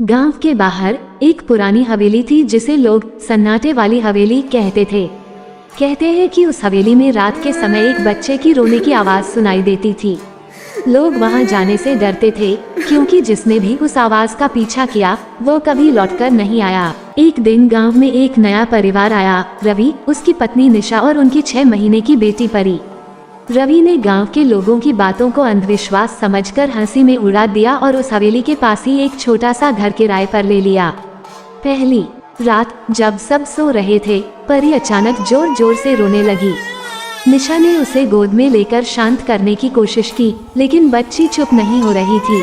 गांव के बाहर एक पुरानी हवेली थी जिसे लोग सन्नाटे वाली हवेली कहते थे। कहते हैं कि उस हवेली में रात के समय एक बच्चे की रोने की आवाज सुनाई देती थी। लोग वहां जाने से डरते थे क्योंकि जिसने भी उस आवाज का पीछा किया वो कभी लौटकर नहीं आया। एक दिन गांव में एक नया परिवार आया, रवि, उसकी पत्नी निशा और उनकी 6 महीने की बेटी परी। रवि ने गांव के लोगों की बातों को अंधविश्वास समझकर हंसी में उड़ा दिया और उस हवेली के पास ही एक छोटा सा घर किराए पर ले लिया। पहली रात जब सब सो रहे थे, परी अचानक जोर जोर से रोने लगी। निशा ने उसे गोद में लेकर शांत करने की कोशिश की, लेकिन बच्ची चुप नहीं हो रही थी।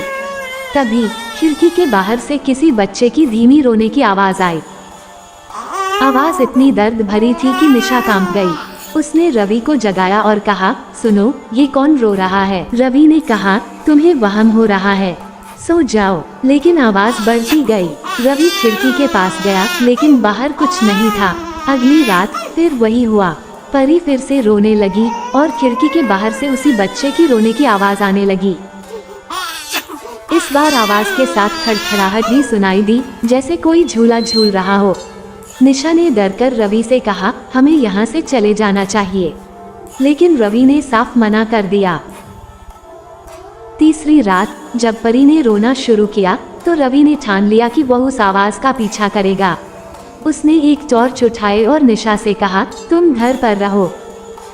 तभी खिड़की के बाहर से किसी बच्चे की धीमी रोने की आवाज आई। आवाज इतनी दर्द भरी थी कि निशा कांप गई। उसने रवि को जगाया और कहा, सुनो, ये कौन रो रहा है? रवि ने कहा, तुम्हें वहम हो रहा है, सो जाओ। लेकिन आवाज बढ़ती गई। रवि खिड़की के पास गया, लेकिन बाहर कुछ नहीं था। अगली रात फिर वही हुआ। परी फिर से रोने लगी और खिड़की के बाहर से उसी बच्चे की रोने की आवाज आने लगी। इस बार आवाज के साथ खड़खड़ाहट भी सुनाई दी, जैसे कोई झूला झूल रहा हो। निशा ने डरकर रवि से कहा, हमें यहाँ से चले जाना चाहिए, लेकिन रवि ने साफ मना कर दिया। तीसरी रात जब परी ने रोना शुरू किया तो रवि ने ठान लिया कि वह उस आवाज का पीछा करेगा। उसने एक टॉर्च उठाए और निशा से कहा, तुम घर पर रहो,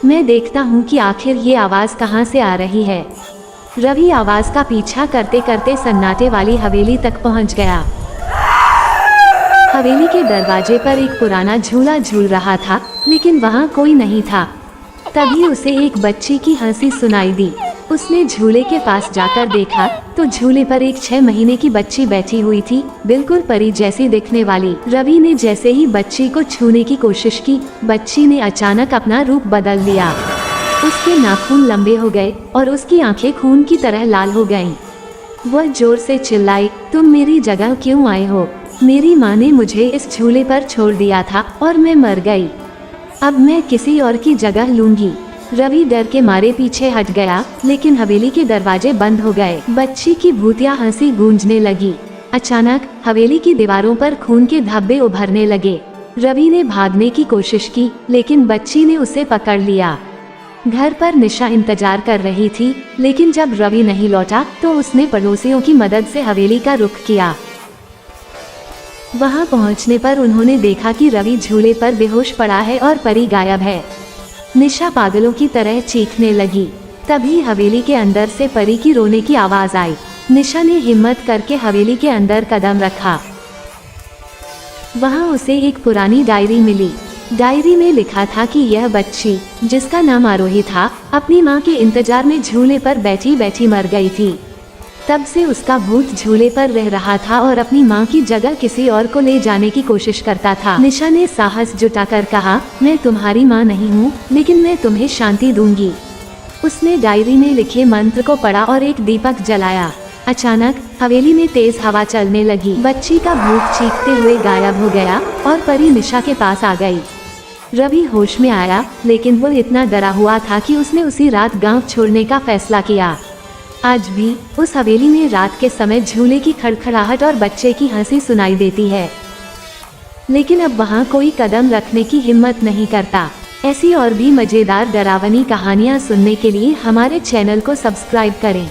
मैं देखता हूँ कि आखिर ये आवाज कहाँ से आ रही है। रवि आवाज का पीछा करते करते सन्नाटे वाली हवेली तक पहुँच गया। हवेली के दरवाजे पर एक पुराना झूला झूल रहा था, लेकिन वहाँ कोई नहीं था। तभी उसे एक बच्ची की हंसी सुनाई दी। उसने झूले के पास जाकर देखा तो झूले पर एक 6 महीने की बच्ची बैठी हुई थी, बिल्कुल परी जैसी दिखने वाली। रवि ने जैसे ही बच्ची को छूने की कोशिश की, बच्ची ने अचानक अपना रूप बदल लिया। उसके नाखून लंबे हो गए और उसकी आंखें खून की तरह लाल हो गईं। वह जोर से चिल्लाई, तुम मेरी जगह क्यों आए हो? मेरी माँ ने मुझे इस झूले पर छोड़ दिया था और मैं मर गई। अब मैं किसी और की जगह लूंगी। रवि डर के मारे पीछे हट गया, लेकिन हवेली के दरवाजे बंद हो गए। बच्ची की भूतिया हंसी गूंजने लगी। अचानक हवेली की दीवारों पर खून के धब्बे उभरने लगे। रवि ने भागने की कोशिश की, लेकिन बच्ची ने उसे पकड़ लिया। घर पर निशा इंतजार कर रही थी, लेकिन जब रवि नहीं लौटा तो उसने पड़ोसियों की मदद से हवेली का रुख किया। वहां पहुंचने पर उन्होंने देखा कि रवि झूले पर बेहोश पड़ा है और परी गायब है। निशा पागलों की तरह चीखने लगी। तभी हवेली के अंदर से परी की रोने की आवाज आई। निशा ने हिम्मत करके हवेली के अंदर कदम रखा। वहां उसे एक पुरानी डायरी मिली। डायरी में लिखा था कि यह बच्ची, जिसका नाम आरोही था, अपनी माँ के इंतजार में झूले पर बैठी बैठी मर गई थी। तब से उसका भूत झूले पर रह रहा था और अपनी माँ की जगह किसी और को ले जाने की कोशिश करता था। निशा ने साहस जुटाकर कहा, मैं तुम्हारी माँ नहीं हूँ, लेकिन मैं तुम्हें शांति दूंगी। उसने डायरी में लिखे मंत्र को पढ़ा और एक दीपक जलाया। अचानक हवेली में तेज हवा चलने लगी। बच्ची का भूत चीखते हुए गायब हो गया और परी निशा के पास आ गई। रवि होश में आया, लेकिन वो इतना डरा हुआ था कि उसने उसी रात गांव छोड़ने का फैसला किया। आज भी उस हवेली में रात के समय झूले की खड़खड़ाहट और बच्चे की हंसी सुनाई देती है, लेकिन अब वहाँ कोई कदम रखने की हिम्मत नहीं करता। ऐसी और भी मजेदार डरावनी कहानियाँ सुनने के लिए हमारे चैनल को सब्सक्राइब करें।